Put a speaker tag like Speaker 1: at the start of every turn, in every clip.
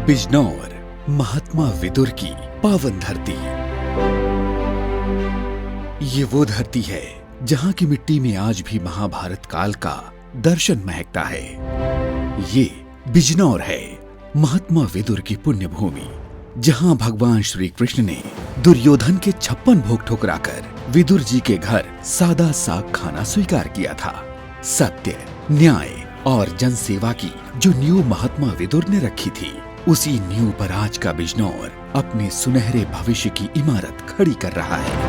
Speaker 1: बिजनौर, महात्मा विदुर की पावन धरती। ये वो धरती है जहां की मिट्टी में आज भी महाभारत काल का दर्शन महकता है। ये बिजनौर है, महात्मा विदुर की पुण्य भूमि, जहां भगवान श्री कृष्ण ने दुर्योधन के 56 भोग ठुकराकर विदुर जी के घर सादा साग खाना स्वीकार किया था। सत्य, न्याय और जनसेवा की जो नींव महात्मा विदुर ने रखी थी, उसी नींव पर आज का बिजनौर अपने सुनहरे भविष्य की इमारत खड़ी कर रहा है।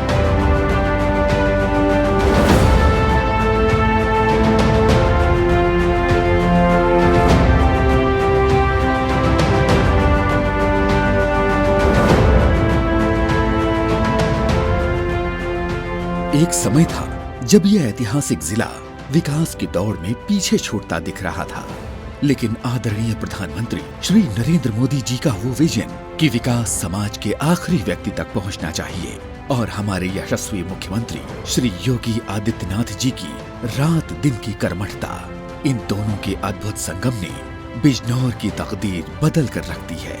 Speaker 1: एक समय था जब यह ऐतिहासिक जिला विकास की दौड़ में पीछे छूटता दिख रहा था, लेकिन आदरणीय प्रधानमंत्री श्री नरेंद्र मोदी जी का वो विजन कि विकास समाज के आखिरी व्यक्ति तक पहुंचना चाहिए, और हमारे यशस्वी मुख्यमंत्री श्री योगी आदित्यनाथ जी की रात दिन की कर्मठता, इन दोनों के अद्भुत संगम ने बिजनौर की तकदीर बदल कर रख दी है।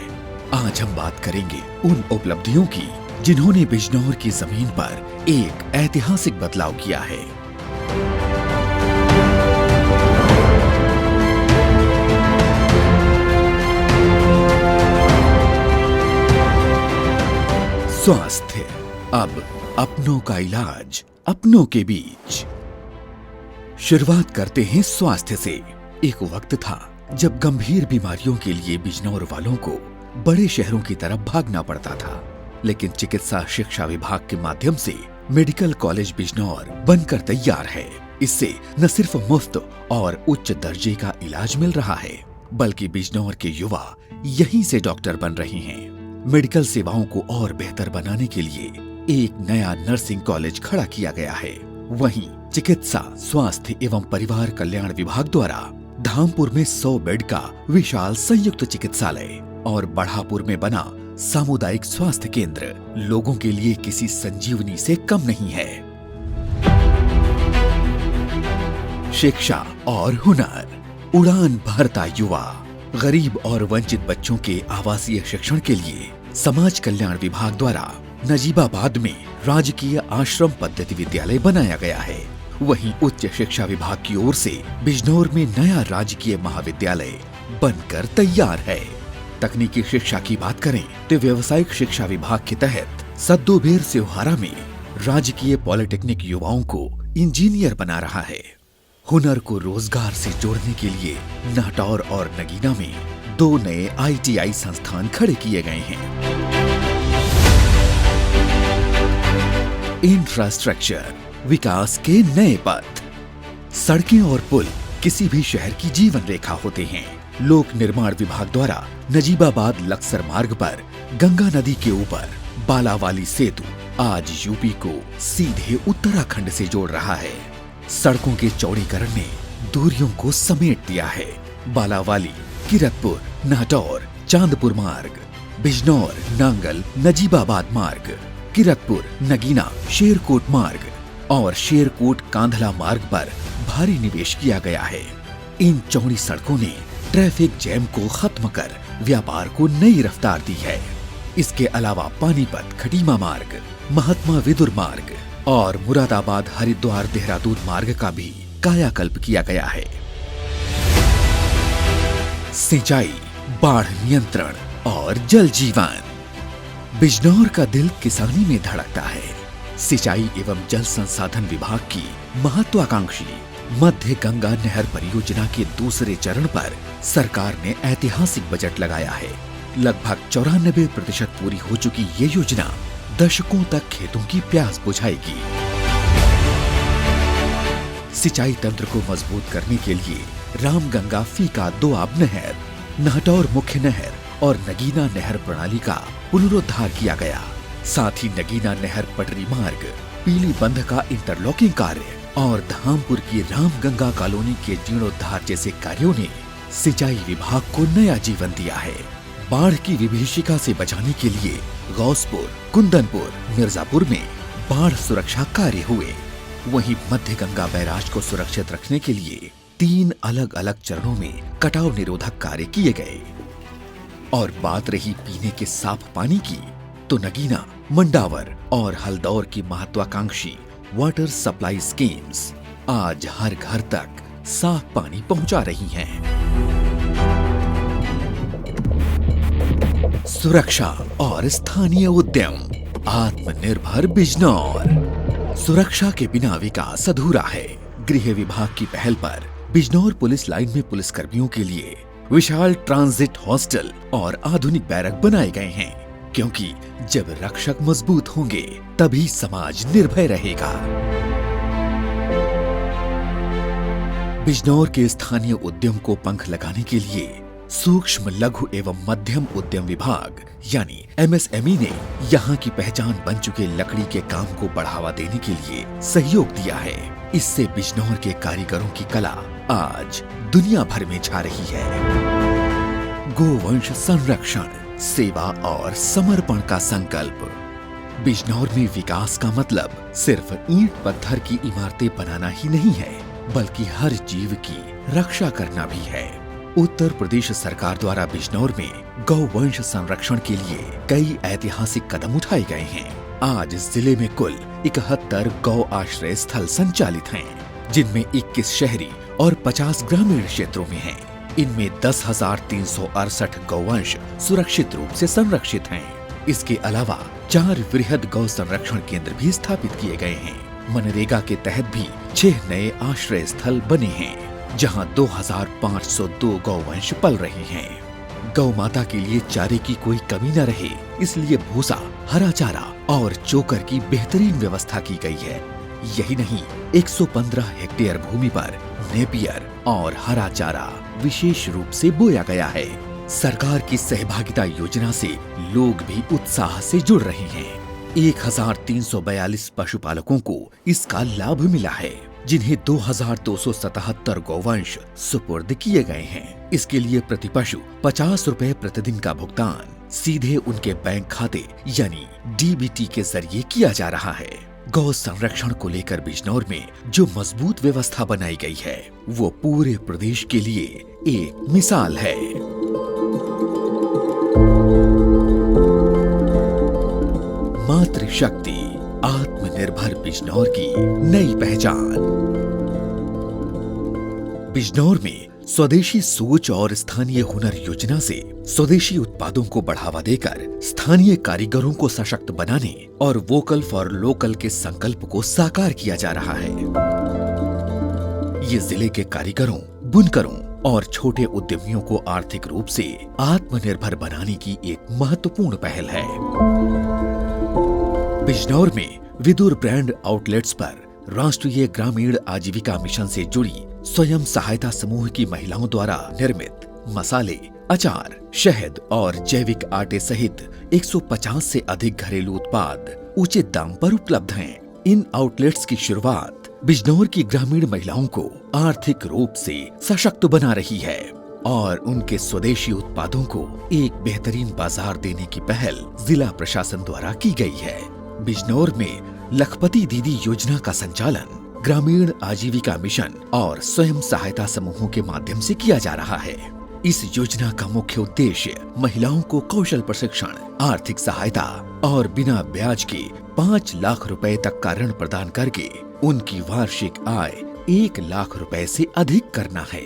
Speaker 1: आज हम बात करेंगे उन उपलब्धियों की जिन्होंने बिजनौर की जमीन पर एक ऐतिहासिक बदलाव किया है। स्वास्थ्य, अब अपनों का इलाज अपनों के बीच। शुरुआत करते हैं स्वास्थ्य से। एक वक्त था जब गंभीर बीमारियों के लिए बिजनौर वालों को बड़े शहरों की तरफ भागना पड़ता था, लेकिन चिकित्सा शिक्षा विभाग के माध्यम से मेडिकल कॉलेज बिजनौर बनकर तैयार है। इससे न सिर्फ मुफ्त और उच्च दर्जे का इलाज मिल रहा है, बल्कि बिजनौर के युवा यहीं से डॉक्टर बन रहे हैं। मेडिकल सेवाओं को और बेहतर बनाने के लिए एक नया नर्सिंग कॉलेज खड़ा किया गया है। वहीं चिकित्सा, स्वास्थ्य एवं परिवार कल्याण विभाग द्वारा धामपुर में 100 बेड का विशाल संयुक्त चिकित्सालय और बढ़ापुर में बना सामुदायिक स्वास्थ्य केंद्र लोगों के लिए किसी संजीवनी से कम नहीं है। शिक्षा और हुनर, उड़ान भरता युवा, गरीब और वंचित बच्चों के आवासीय शिक्षण के लिए समाज कल्याण विभाग द्वारा नजीबाबाद में राजकीय आश्रम पद्धति विद्यालय बनाया गया है। वहीं उच्च शिक्षा विभाग की ओर से बिजनौर में नया राजकीय महाविद्यालय बनकर तैयार है। तकनीकी शिक्षा की बात करें तो व्यावसायिक शिक्षा विभाग के तहत सद्दोबेर सेवहारा में राजकीय पॉलिटेक्निक युवाओं को इंजीनियर बना रहा है। हुनर को रोजगार से जोड़ने के लिए नाहटौर और नगीना में 2 नए ITI संस्थान खड़े किए गए हैं। इंफ्रास्ट्रक्चर, विकास के नए पथ। सड़कें और पुल किसी भी शहर की जीवन रेखा होते हैं। लोक निर्माण विभाग द्वारा नजीबाबाद लक्सर मार्ग पर गंगा नदी के ऊपर बालावाली सेतु आज यूपी को सीधे उत्तराखंड से जोड़ रहा है। सड़कों के चौड़ीकरण ने दूरियों को समेट दिया है। बालावाली, किरतपुर, नाहटौर, चांदपुर मार्ग, बिजनौर, नांगल, नजीबाबाद मार्ग, किरतपुर, नगीना, शेरकोट मार्ग और शेरकोट कांधला मार्ग पर भारी निवेश किया गया है। इन चौड़ी सड़कों ने ट्रैफिक जैम को खत्म कर व्यापार को नई रफ्तार दी है। इसके अलावा पानीपत खटीमा मार्ग, महात्मा विदुर मार्ग और मुरादाबाद हरिद्वार देहरादून मार्ग का भी कायाकल्प किया गया है। सिंचाई, बाढ़ नियंत्रण और जल जीवन। बिजनौर का दिल किसानी में धड़कता है। सिंचाई एवं जल संसाधन विभाग की महत्वाकांक्षी मध्य गंगा नहर परियोजना के दूसरे चरण पर सरकार ने ऐतिहासिक बजट लगाया है। लगभग 94% पूरी हो चुकी ये योजना दशकों तक खेतों की प्यास बुझाएगी। सिंचाई तंत्र को मजबूत करने के लिए रामगंगा फीका दोआब नहर, नाहटौर मुख्य नहर और नगीना नहर प्रणाली का पुनरुद्धार किया गया। साथ ही नगीना नहर पटरी मार्ग, पीली बंध का इंटरलॉकिंग कार्य और धामपुर की रामगंगा कॉलोनी के जीर्णोद्धार जैसे कार्यों ने सिंचाई विभाग को नया जीवन दिया है। बाढ़ की विभीषिका से बचाने के लिए गौसपुर, कुंदनपुर, मिर्जापुर में बाढ़ सुरक्षा कार्य हुए। वहीं मध्य गंगा बैराज को सुरक्षित रखने के लिए 3 अलग अलग चरणों में कटाव निरोधक कार्य किए गए। और बात रही पीने के साफ पानी की, तो नगीना, मंडावर और हल्दौर की महत्वाकांक्षी वाटर सप्लाई स्कीम्स आज हर घर तक साफ पानी पहुंचा रही हैं। सुरक्षा और स्थानीय उद्यम, आत्मनिर्भर बिजनौर। सुरक्षा के बिना विकास अधूरा है। गृह विभाग की पहल पर बिजनौर पुलिस लाइन में पुलिसकर्मियों के लिए विशाल ट्रांजिट हॉस्टल और आधुनिक बैरक बनाए गए हैं, क्योंकि जब रक्षक मजबूत होंगे तभी समाज निर्भय रहेगा। बिजनौर के स्थानीय उद्यम को पंख लगाने के लिए सूक्ष्म लघु एवं मध्यम उद्यम विभाग यानी MSME ने यहाँ की पहचान बन चुके लकड़ी के काम को बढ़ावा देने के लिए सहयोग दिया है। इससे बिजनौर के कारीगरों की कला आज दुनिया भर में छा रही है। गोवंश संरक्षण, सेवा और समर्पण का संकल्प। बिजनौर में विकास का मतलब सिर्फ ईंट पत्थर की इमारतें बनाना ही नहीं है, बल्कि हर जीव की रक्षा करना भी है। उत्तर प्रदेश सरकार द्वारा बिजनौर में गौवंश संरक्षण के लिए कई ऐतिहासिक कदम उठाए गए हैं। आज जिले में कुल 71 गौ आश्रय स्थल संचालित हैं, जिनमें 21 शहरी और 50 ग्रामीण क्षेत्रों में हैं। इनमें 10,368 गौवंश सुरक्षित रूप से संरक्षित हैं। इसके अलावा 4 वृहद गौ संरक्षण केंद्र भी स्थापित किए गए हैं। मनरेगा के तहत भी 6 नए आश्रय स्थल बने हैं, जहां 2,502 गौवंश पल रहे हैं। गौ माता के लिए चारे की कोई कमी न रहे, इसलिए भूसा, हरा चारा और चोकर की बेहतरीन व्यवस्था की गई है। यही नहीं, 115 हेक्टेयर भूमि पर नेपियर और हरा चारा विशेष रूप से बोया गया है। सरकार की सहभागिता योजना से लोग भी उत्साह से जुड़ रहे हैं। 1,342 पशुपालकों को इसका लाभ मिला है, जिन्हें 2,277 गौवंश सुपुर्द किए गए हैं। इसके लिए प्रति पशु 50 रुपए प्रतिदिन का भुगतान सीधे उनके बैंक खाते यानी DBT के जरिए किया जा रहा है। गौ संरक्षण को लेकर बिजनौर में जो मजबूत व्यवस्था बनाई गई है, वो पूरे प्रदेश के लिए एक मिसाल है। मातृशक्ति, आत्मनिर्भर बिजनौर की नई पहचान। बिजनौर में स्वदेशी सोच और स्थानीय हुनर योजना से स्वदेशी उत्पादों को बढ़ावा देकर स्थानीय कारीगरों को सशक्त बनाने और वोकल फॉर लोकल के संकल्प को साकार किया जा रहा है। ये जिले के कारीगरों, बुनकरों और छोटे उद्यमियों को आर्थिक रूप से आत्मनिर्भर बनाने की एक महत्वपूर्ण पहल है। बिजनौर में विदुर ब्रांड आउटलेट्स पर राष्ट्रीय ग्रामीण आजीविका मिशन से जुड़ी स्वयं सहायता समूह की महिलाओं द्वारा निर्मित मसाले, अचार, शहद और जैविक आटे सहित 150 से अधिक घरेलू उत्पाद उचित दाम पर उपलब्ध हैं। इन आउटलेट्स की शुरुआत बिजनौर की ग्रामीण महिलाओं को आर्थिक रूप से सशक्त बना रही है और उनके स्वदेशी उत्पादों को एक बेहतरीन बाजार देने की पहल जिला प्रशासन द्वारा की गई है। बिजनौर में लखपति दीदी योजना का संचालन ग्रामीण आजीविका मिशन और स्वयं सहायता समूहों के माध्यम से किया जा रहा है। इस योजना का मुख्य उद्देश्य महिलाओं को कौशल प्रशिक्षण, आर्थिक सहायता और बिना ब्याज के 5 लाख रुपए तक का ऋण प्रदान करके उनकी वार्षिक आय 1 लाख रुपए से अधिक करना है।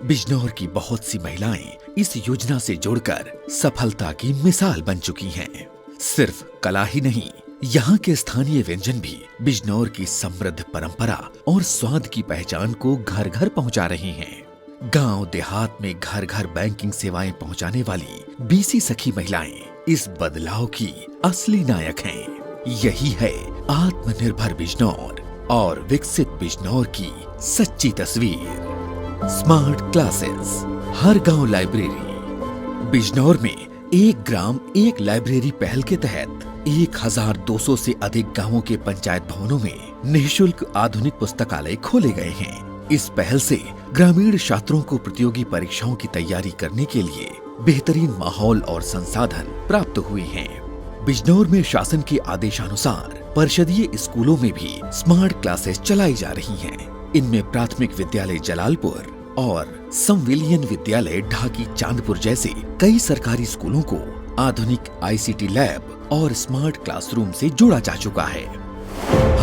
Speaker 1: बिजनौर की बहुत सी महिलाएं इस योजना से जुड़कर सफलता की मिसाल बन चुकी हैं। सिर्फ कला ही नहीं, यहाँ के स्थानीय व्यंजन भी बिजनौर की समृद्ध परंपरा और स्वाद की पहचान को घर घर पहुँचा रहे हैं। गांव देहात में घर घर बैंकिंग सेवाएं पहुँचाने वाली BC सखी महिलाएं इस बदलाव की असली नायक हैं। यही है आत्मनिर्भर बिजनौर और विकसित बिजनौर की सच्ची तस्वीर। स्मार्ट क्लासेस, हर गांव लाइब्रेरी। बिजनौर में एक ग्राम एक लाइब्रेरी पहल के तहत 1,200 से अधिक गांवों के पंचायत भवनों में निःशुल्क आधुनिक पुस्तकालय खोले गए हैं। इस पहल से ग्रामीण छात्रों को प्रतियोगी परीक्षाओं की तैयारी करने के लिए बेहतरीन माहौल और संसाधन प्राप्त हुए हैं। बिजनौर में शासन के आदेशानुसार परिषदीय स्कूलों में भी स्मार्ट क्लासेस चलाई जा रही हैं। इनमें प्राथमिक विद्यालय जलालपुर, और संविलियन विद्यालय ढाकी चांदपुर जैसे कई सरकारी स्कूलों को आधुनिक आईसीटी लैब और स्मार्ट क्लासरूम से जोड़ा जा चुका है।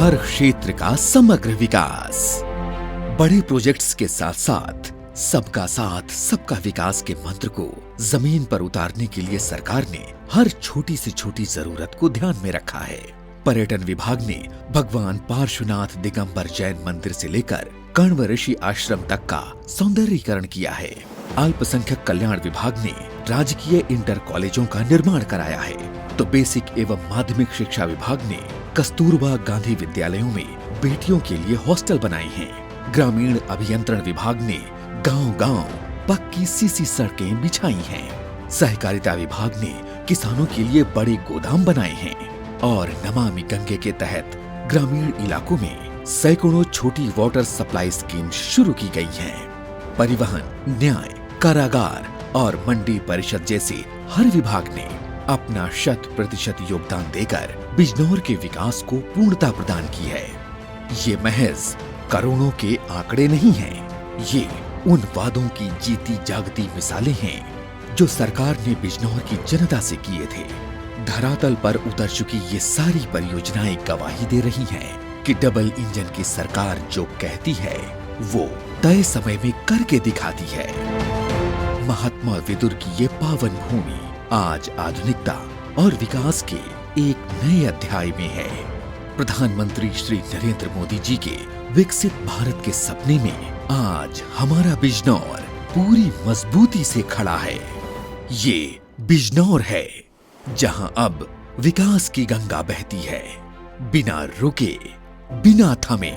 Speaker 1: हर क्षेत्र का समग्र विकास। बड़े प्रोजेक्ट्स के साथ साथ सबका साथ सबका विकास के मंत्र को जमीन पर उतारने के लिए सरकार ने हर छोटी से छोटी जरूरत को ध्यान में रखा है। पर्यटन विभाग ने भगवान पार्श्वनाथ दिगंबर जैन मंदिर से लेकर कण्व ऋषि आश्रम तक का सौंदर्यीकरण किया है। अल्पसंख्यक कल्याण विभाग ने राजकीय इंटर कॉलेजों का निर्माण कराया है, तो बेसिक एवं माध्यमिक शिक्षा विभाग ने कस्तूरबा गांधी विद्यालयों में बेटियों के लिए हॉस्टल बनाए हैं। ग्रामीण अभियंत्रण विभाग ने गांव-गांव पक्की सीसी सड़कें बिछाई हैं। सहकारिता विभाग ने किसानों के लिए बड़े गोदाम बनाए हैं और नमामि गंगे के तहत ग्रामीण इलाकों में सैकड़ों छोटी वाटर सप्लाई स्कीम शुरू की गई हैं। परिवहन, न्याय, कारागार और मंडी परिषद जैसे हर विभाग ने अपना 100% योगदान देकर बिजनौर के विकास को पूर्णता प्रदान की है। ये महज करोड़ों के आंकड़े नहीं हैं, ये उन वादों की जीती जागती मिसालें हैं जो सरकार ने बिजनौर की जनता से किए थे। धरातल पर उतर चुकी ये सारी परियोजनाएं गवाही दे रही हैं कि डबल इंजन की सरकार जो कहती है वो तय समय में करके दिखाती है। महात्मा विदुर की ये पावन भूमि आज आधुनिकता और विकास के एक नए अध्याय में है। प्रधानमंत्री श्री नरेंद्र मोदी जी के विकसित भारत के सपने में आज हमारा बिजनौर पूरी मजबूती से खड़ा है। ये बिजनौर है जहां अब विकास की गंगा बहती है, बिना रुके, बिना थमे।